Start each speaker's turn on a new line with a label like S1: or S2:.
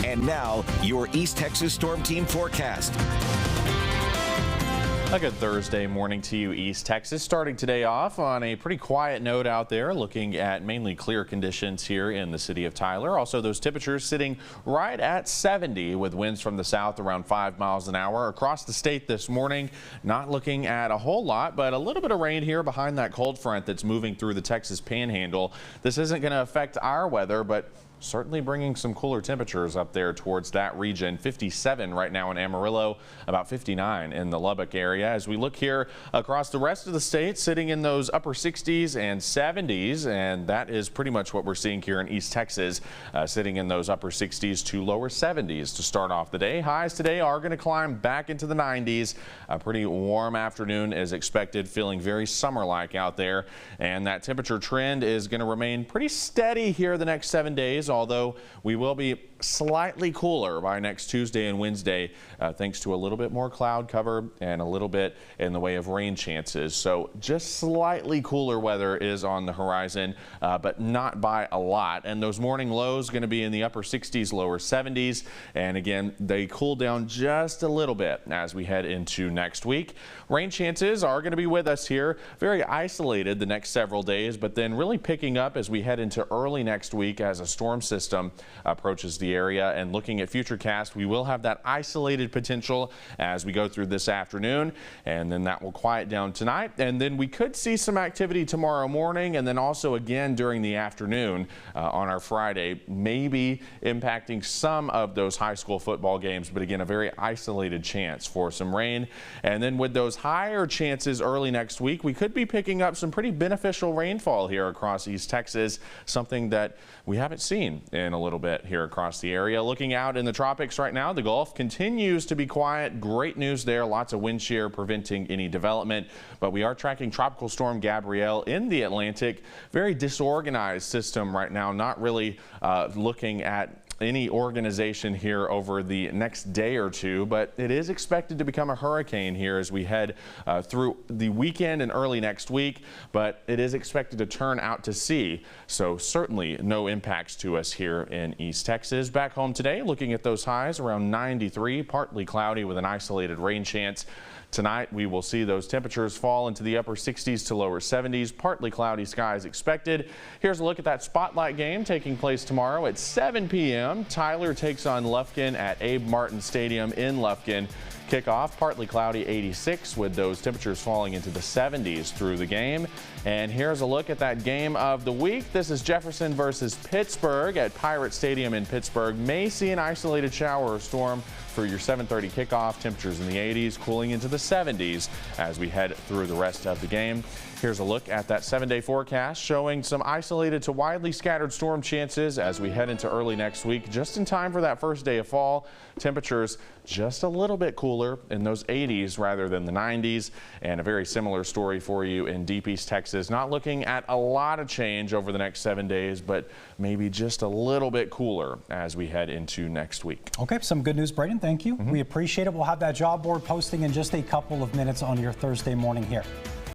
S1: And now, your East Texas Storm Team forecast.
S2: A good Thursday morning to you, East Texas. Starting today off on a pretty quiet note out there, looking at mainly clear conditions here in the city of Tyler. Also, those temperatures sitting right at 70 with winds from the south around 5 miles an hour. Across the state this morning, not looking at a whole lot, but a little bit of rain here behind that cold front that's moving through the Texas Panhandle. This isn't going to affect our weather, but certainly bringing some cooler temperatures up there towards that region. 57 right now in Amarillo, about 59 in the Lubbock area. As we look here across the rest of the state, sitting in those upper 60s and 70s, and that is pretty much what we're seeing here in East Texas, sitting in those upper 60s to lower 70s to start off the day. Highs today are going to climb back into the 90s. A pretty warm afternoon is expected, feeling very summer-like out there, and that temperature trend is going to remain pretty steady here the next 7 days. Although we will be slightly cooler by next Tuesday and Wednesday, thanks to a little bit more cloud cover and a little bit in the way of rain chances. So just slightly cooler weather is on the horizon, but not by a lot. And those morning lows going to be in the upper 60s, lower 70s. And again, they cool down just a little bit as we head into next week. Rain chances are going to be with us here, very isolated the next several days, but then really picking up as we head into early next week as a storm system approaches the area. And looking at Futurecast, we will have that isolated potential as we go through this afternoon, and then that will quiet down tonight, and then we could see some activity tomorrow morning, and then also again during the afternoon on our Friday, maybe impacting some of those high school football games, but again a very isolated chance for some rain. And then with those higher chances early next week, we could be picking up some pretty beneficial rainfall here across East Texas, something that we haven't seen in a little bit here across the area. Looking out in the tropics right now, the Gulf continues to be quiet. Great news there. Lots of wind shear preventing any development, but we are tracking Tropical Storm Gabrielle in the Atlantic. Very disorganized system right now, not really looking at any organization here over the next day or two, but it is expected to become a hurricane here as we head through the weekend and early next week, but it is expected to turn out to sea, so certainly no impacts to us here in East Texas. Back home today, looking at those highs around 93, partly cloudy with an isolated rain chance. Tonight, we will see those temperatures fall into the upper 60s to lower 70s. Partly cloudy skies expected. Here's a look at that spotlight game taking place tomorrow at 7 p.m. Tyler takes on Lufkin at Abe Martin Stadium in Lufkin. Kickoff, partly cloudy, 86, with those temperatures falling into the 70s through the game. And here's a look at that game of the week. This is Jefferson versus Pittsburgh at Pirate Stadium in Pittsburgh. May see an isolated shower or storm for your 7:30 kickoff. Temperatures in the 80s, cooling into the 70s as we head through the rest of the game. Here's a look at that 7-day forecast showing some isolated to widely scattered storm chances as we head into early next week, just in time for that first day of fall. Temperatures just a little bit cooler in those 80s rather than the 90s, and a very similar story for you in deep East Texas. Not looking at a lot of change over the next 7 days, but maybe just a little bit cooler as we head into next week.
S3: Okay, some good news, Braden. Thank you. We appreciate it. We'll have that job board posting in just a couple of minutes on your Thursday morning here.